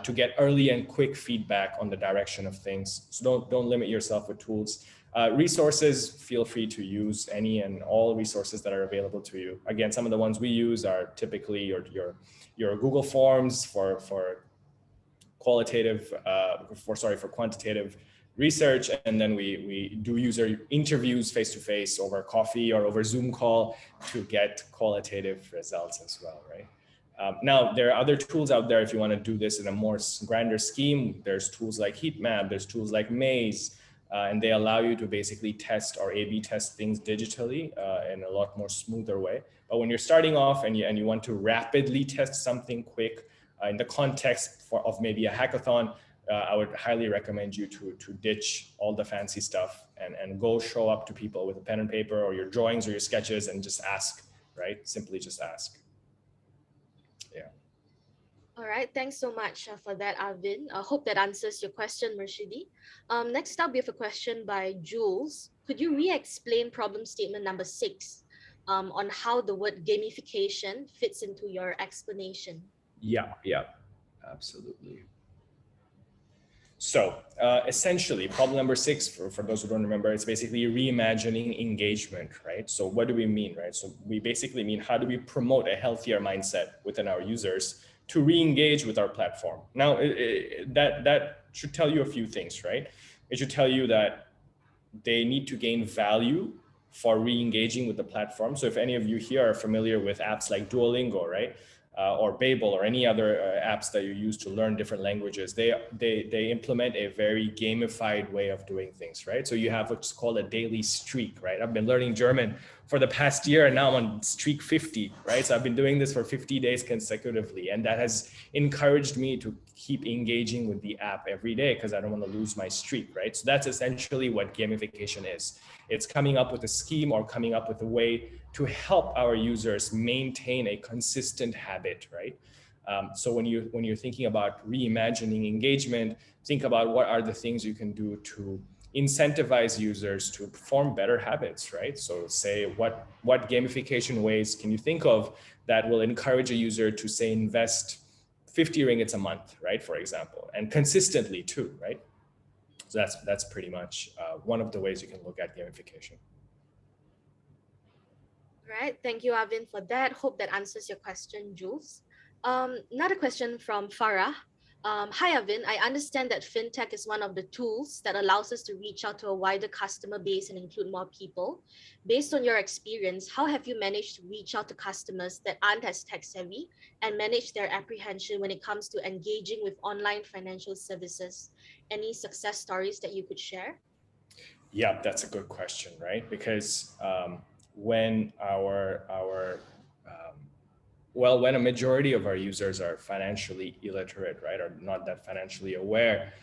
to get early and quick feedback on the direction of things. So don't limit yourself with tools. Resources, feel free to use any and all resources that are available to you. Again, some of the ones we use are typically your Google Forms for quantitative research, and then we do user interviews face-to-face over coffee or over Zoom call to get qualitative results as well, right? Now, there are other tools out there if you want to do this in a more grander scheme. There's tools like Heatmap, there's tools like Maze, and they allow you to basically test or A/B test things digitally in a lot more smoother way. But when you're starting off and you want to rapidly test something quick in the context of maybe a hackathon, I would highly recommend you to ditch all the fancy stuff and go show up to people with a pen and paper or your drawings or your sketches and just ask, right? Simply just ask. Yeah. All right, thanks so much for that, Arvin. I hope that answers your question, Murshidi. Next up, we have a question by Jules. could you re-explain problem statement number 6 on how the word gamification fits into your explanation? Yeah, absolutely. So essentially, problem number 6, for those who don't remember, it's basically reimagining engagement, right? So what do we mean, right? So we basically mean, how do we promote a healthier mindset within our users to re-engage with our platform? Now, that should tell you a few things, right? It should tell you that they need to gain value for re-engaging with the platform. So if any of you here are familiar with apps like Duolingo, right? Or Babel or any other apps that you use to learn different languages, they implement a very gamified way of doing things, right? So you have what's called a daily streak, right? I've been learning German for the past year and now I'm on streak 50, right? So I've been doing this for 50 days consecutively. And that has encouraged me to keep engaging with the app every day because I don't want to lose my streak, right? So that's essentially what gamification is. It's coming up with a scheme or coming up with a way to help our users maintain a consistent habit, right? So when you're thinking about reimagining engagement, think about what are the things you can do to incentivize users to form better habits, right? So say what gamification ways can you think of that will encourage a user to, say, invest 50 ringgits a month, right? For example, and consistently too, right? So that's pretty much one of the ways you can look at gamification. Right. Thank you, Arvin, for that. Hope that answers your question, Jules. Another question from Farah. Hi, Arvin. I understand that fintech is one of the tools that allows us to reach out to a wider customer base and include more people. Based on your experience, how have you managed to reach out to customers that aren't as tech savvy and manage their apprehension when it comes to engaging with online financial services? Any success stories that you could share? Yeah, that's a good question, right? Because when when a majority of our users are financially illiterate, right, or not that financially aware,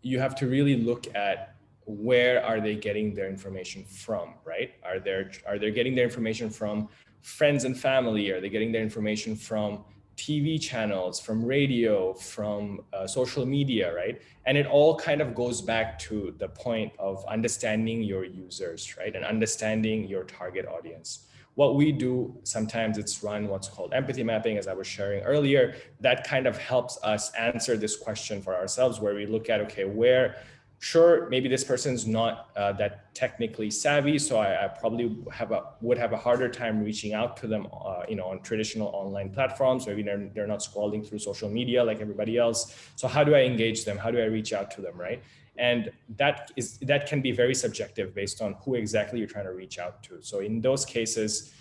you have to really look at where are they getting their information from, right? Are they getting their information from friends and family? Are they getting their information from TV channels, from radio, from social media, right? And it all kind of goes back to the point of understanding your users, right? And understanding your target audience. What we do, sometimes it's run what's called empathy mapping, as I was sharing earlier. That kind of helps us answer this question for ourselves, where we look at, okay, sure, maybe this person's not that technically savvy, so I probably would have a harder time reaching out to them, on traditional online platforms. Maybe they're not scrolling through social media like everybody else. So how do I engage them? How do I reach out to them, right? And that can be very subjective based on who exactly you're trying to reach out to. So in those cases,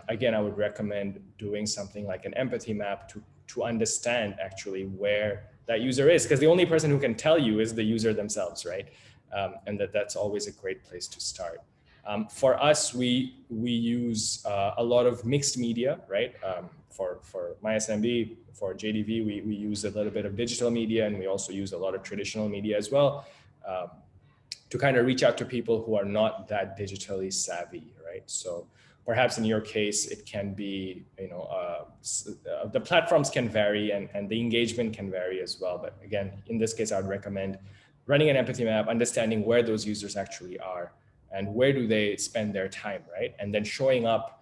again, I would recommend doing something like an empathy map to understand actually where that user is, because the only person who can tell you is the user themselves, right? And that's always a great place to start. For us, we use a lot of mixed media, right? For MySMB, for JDV, we use a little bit of digital media, and we also use a lot of traditional media as well, to kind of reach out to people who are not that digitally savvy, right? So perhaps in your case, it can be, the platforms can vary and the engagement can vary as well. But again, in this case, I would recommend running an empathy map, understanding where those users actually are and where do they spend their time, right? And then showing up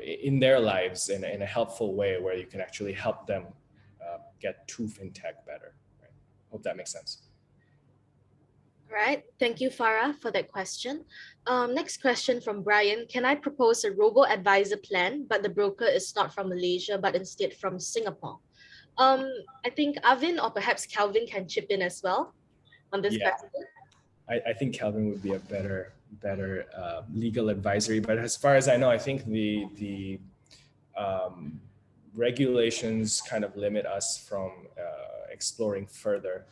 in their lives in a helpful way where you can actually help them get to fintech better, right? Hope that makes sense. Right. Thank you, Farah, for that question. Next question from Brian. Can I propose a robo-advisor plan, but the broker is not from Malaysia, but instead from Singapore? I think Arvin or perhaps Calvin can chip in as well on this question. I think Calvin would be a better legal advisory. But as far as I know, I think the regulations kind of limit us from exploring further.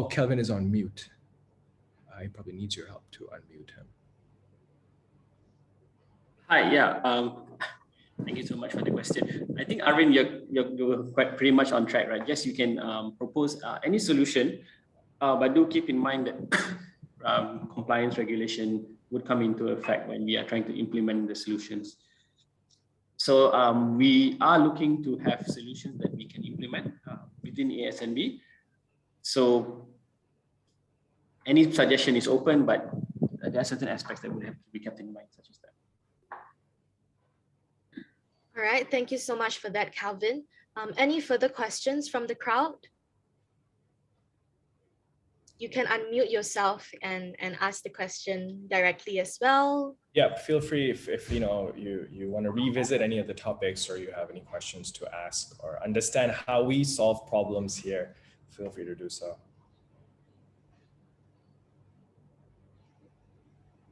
Calvin is on mute. He probably needs your help to unmute him. Hi, yeah. Thank you so much for the question. I think, Arvin, you're quite pretty much on track, right? Yes, you can propose any solution, but do keep in mind that compliance regulation would come into effect when we are trying to implement the solutions. So we are looking to have solutions that we can implement within ASNB. So any suggestion is open, but there are certain aspects that would have to be kept in mind, such as that. All right, thank you so much for that, Calvin. Any further questions from the crowd? You can unmute yourself and ask the question directly as well. Yeah, feel free if you know you want to revisit any of the topics or you have any questions to ask or understand how we solve problems here, feel free to do so.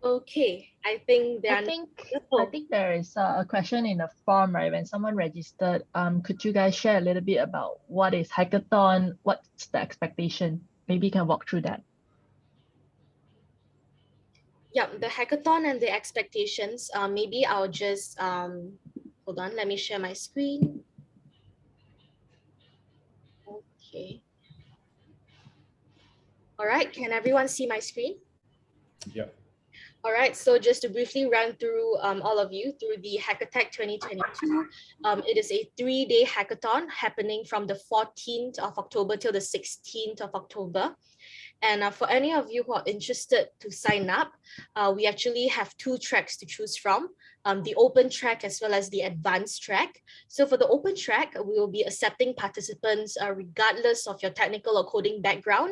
Okay, I think I think there is a question in the form, right? When someone registered, could you guys share a little bit about what is hackathon? What's the expectation? Maybe you can walk through that. Yeah, the hackathon and the expectations. Maybe I'll just hold on. Let me share my screen. Okay. All right. Can everyone see my screen? Yeah. All right, so just to briefly run through all of you through the Hackathon 2022, it is a 3-day hackathon happening from the 14th of October till the 16th of October. And for any of you who are interested to sign up, we actually have 2 tracks to choose from, the open track as well as the advanced track. So for the open track, we will be accepting participants regardless of your technical or coding background.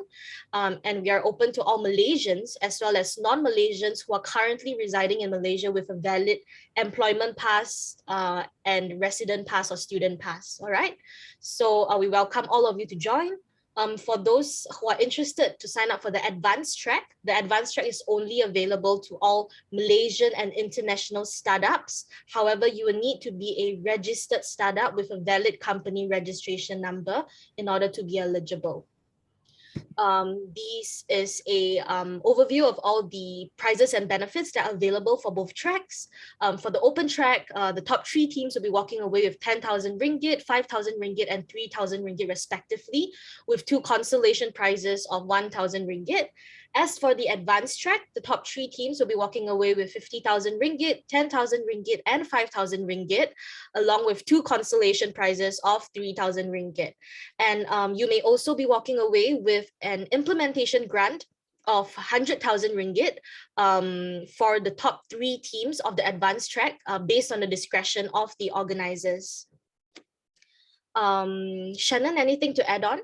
And we are open to all Malaysians as well as non-Malaysians who are currently residing in Malaysia with a valid employment pass and resident pass or student pass. All right. So we welcome all of you to join. For those who are interested to sign up for the advanced track is only available to all Malaysian and international startups. However, you will need to be a registered startup with a valid company registration number in order to be eligible. This is a overview of all the prizes and benefits that are available for both tracks. For the open track, the top 3 teams will be walking away with 10,000 ringgit, 5,000 ringgit, and 3,000 ringgit respectively, with 2 consolation prizes of 1,000 ringgit. As for the advanced track, the top 3 teams will be walking away with 50,000 ringgit, 10,000 ringgit, and 5,000 ringgit, along with 2 consolation prizes of 3,000 ringgit. And you may also be walking away with an implementation grant of 100,000 ringgit for the top 3 teams of the advanced track based on the discretion of the organizers. Shannon, anything to add on?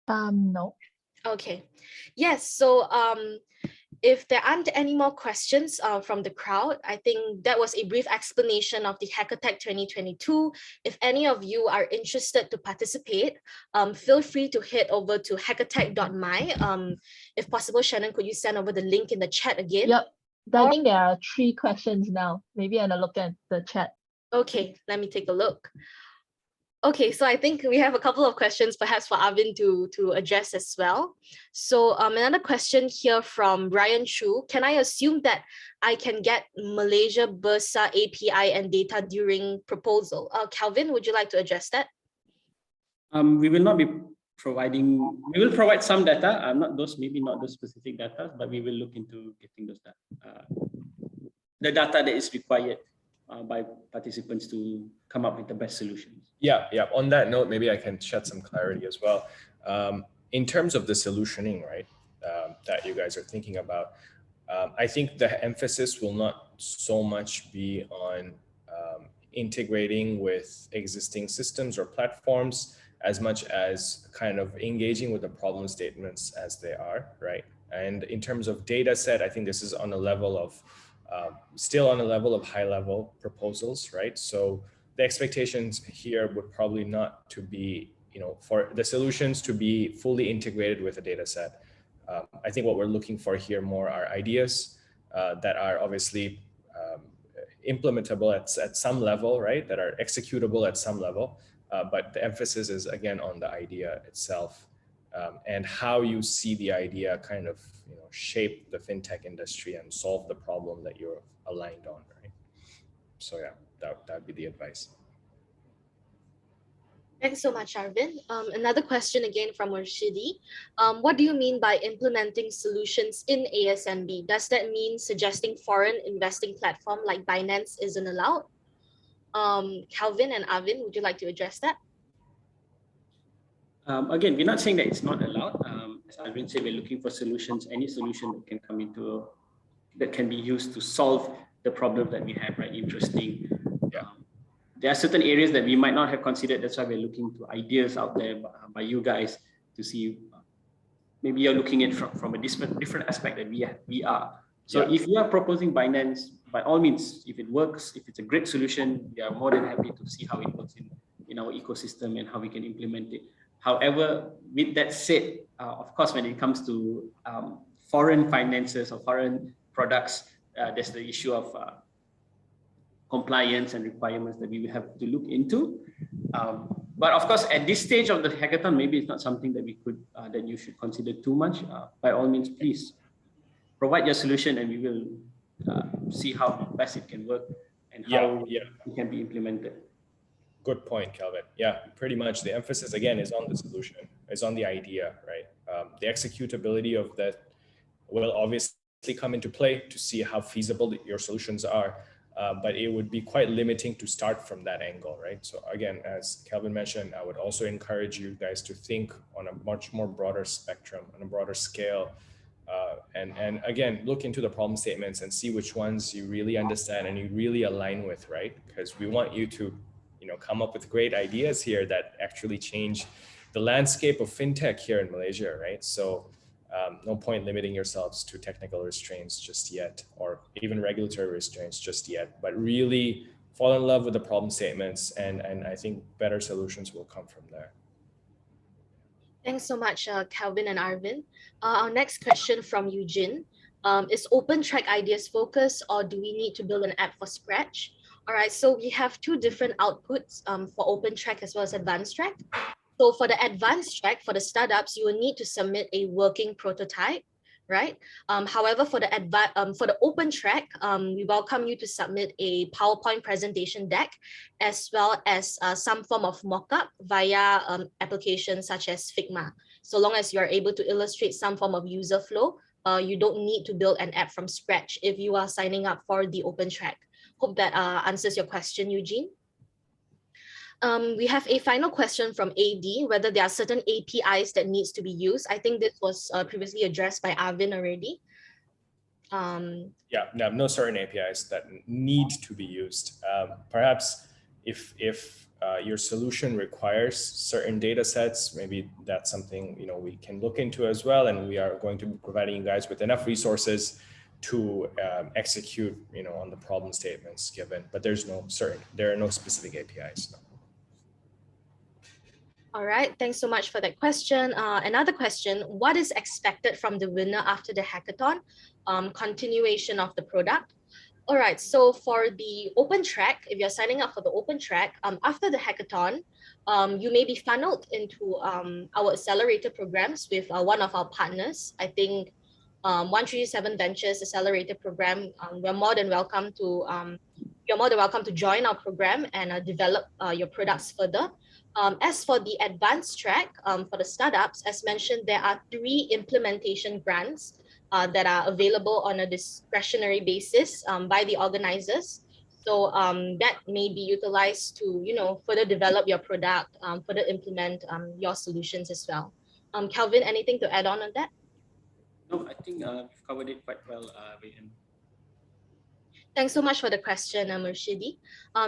No. Okay. Yes, so if there aren't any more questions from the crowd, I think that was a brief explanation of the Hackathon 2022. If any of you are interested to participate, feel free to head over to hackathon.my. If possible, Shannon, could you send over the link in the chat again? Yep. I think there are 3 questions now. Maybe I'm gonna look at the chat. Okay, let me take a look. Okay, so I think we have a couple of questions perhaps for Arvin to address as well. So another question here from Brian Chu. Can I assume that I can get Malaysia Bursa API and data during proposal? Calvin, would you like to address that? We will not be providing, we will provide some data, maybe not those specific data, but we will look into getting those data, the data that is required by participants to come up with the best solutions. Yeah. On that note, maybe I can shed some clarity as well. In terms of the solutioning, right, that you guys are thinking about, I think the emphasis will not so much be on integrating with existing systems or platforms as much as kind of engaging with the problem statements as they are, right? And in terms of data set, I think this is on a level of still on a level of high level proposals, right? So the expectations here would probably not to be, for the solutions to be fully integrated with a data set. I think what we're looking for here more are ideas that are obviously implementable at some level, right? That are executable at some level. But the emphasis is again on the idea itself and how you see the idea kind of shape the fintech industry and solve the problem that you're aligned on, right? So yeah, that'd be the advice. Thanks so much, Arvin. Another question again from Urshidi. What do you mean by implementing solutions in ASMB? Does that mean suggesting foreign investing platform like Binance isn't allowed? Calvin and Arvin, would you like to address that? Again, we're not saying that it's not allowed. As Arvin said, we're looking for solutions, any solution that can come into, that can be used to solve the problem that we have, right? Interesting. Yeah. There are certain areas that we might not have considered. That's why we're looking to ideas out there by you guys to see. Maybe you're looking at it from a different aspect that we are. So if you are proposing Binance, by all means, if it works, if it's a great solution, we are more than happy to see how it works in our ecosystem and how we can implement it. However, with that said, of course, when it comes to foreign finances or foreign products, there's the issue of compliance and requirements that we will have to look into. But of course, at this stage of the hackathon, maybe it's not something that we could, that you should consider too much. By all means, please provide your solution and we will see how best it can work and how it can be implemented. Good point, Kelvin. Yeah, pretty much the emphasis again is on the solution, is on the idea, right? The executability of that will obviously come into play to see how feasible your solutions are. But it would be quite limiting to start from that angle, right? So again, as Kelvin mentioned, I would also encourage you guys to think on a much more broader spectrum, on a broader scale. And again, look into the problem statements and see which ones you really understand and you really align with, right? Because we want you to, come up with great ideas here that actually change the landscape of fintech here in Malaysia, right? So no point limiting yourselves to technical restraints just yet, or even regulatory restraints just yet, but really fall in love with the problem statements, and I think better solutions will come from there. Thanks so much, Calvin and Arvin. Our next question from Eugene. Is open track ideas focused, or do we need to build an app for scratch? All right, so we have two different outputs for open track as well as advanced track. So for the advanced track, for the startups, you will need to submit a working prototype, right? However, for the open track, we welcome you to submit a PowerPoint presentation deck, as well as some form of mockup via applications such as Figma. So long as you are able to illustrate some form of user flow, you don't need to build an app from scratch if you are signing up for the open track. Hope that answers your question, Eugene. We have a final question from AD, whether there are certain APIs that needs to be used. I think this was previously addressed by Arvin already. Yeah, no certain APIs that need to be used. Perhaps if your solution requires certain data sets, maybe that's something we can look into as well, and we are going to be providing you guys with enough resources to execute on the problem statements given, but there are no specific APIs. No. All right, thanks so much for that question. Another question, what is expected from the winner after the hackathon? Continuation of the product. All right, so for the open track, if you're signing up for the open track, after the hackathon, you may be funneled into our accelerator programs with one of our partners. I think 137 Ventures Accelerator Program, you're more than welcome to join our program and develop your products further. As for the advanced track, for the startups, as mentioned, there are 3 implementation grants that are available on a discretionary basis by the organizers. So that may be utilized to, further develop your product, further implement your solutions as well. Calvin, anything to add on that? No, I think you've covered it quite well, Ryan. Thanks so much for the question, Murshidi.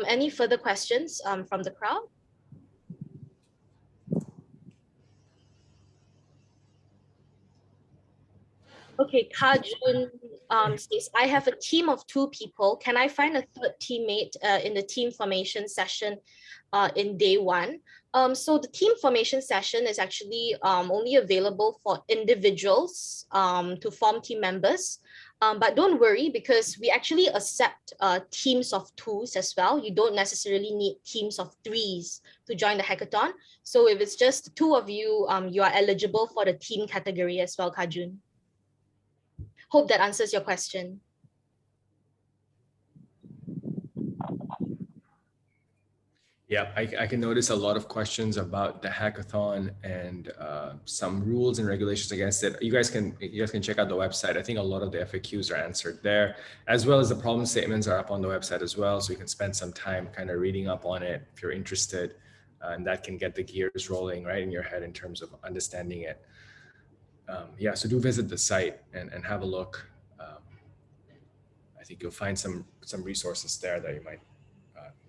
Any further questions from the crowd? Okay, Kajun says, I have a team of 2 people. Can I find a third teammate in the team formation session in day 1? So the team formation session is actually only available for individuals to form team members. But don't worry, because we actually accept teams of 2s as well. You don't necessarily need teams of 3s to join the hackathon. So if it's just 2 of you, you are eligible for the team category as well, Kajun. Hope that answers your question. Yeah, I can notice a lot of questions about the hackathon and some rules and regulations against it. You guys can check out the website. I think a lot of the FAQs are answered there, as well as the problem statements are up on the website as well. So you can spend some time kind of reading up on it if you're interested. and that can get the gears rolling right in your head in terms of understanding it. Yeah, so do visit the site and have a look. I think you'll find some resources there that you might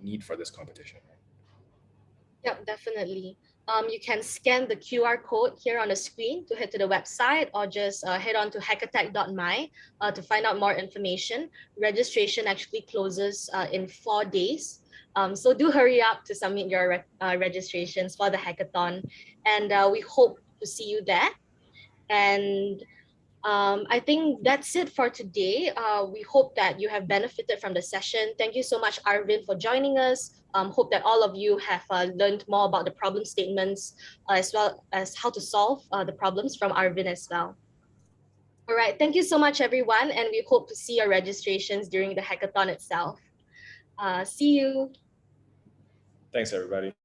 need for this competition. Yep, definitely. You can scan the QR code here on the screen to head to the website, or just head on to hackathon.my to find out more information. Registration actually closes in 4 days. So do hurry up to submit your registrations for the hackathon. And we hope to see you there. And I think that's it for today. We hope that you have benefited from the session. Thank you so much, Arvin, for joining us. Hope that all of you have learned more about the problem statements, as well as how to solve the problems from Arvin as well. All right, thank you so much, everyone, and we hope to see your registrations during the hackathon itself. See you. Thanks, everybody.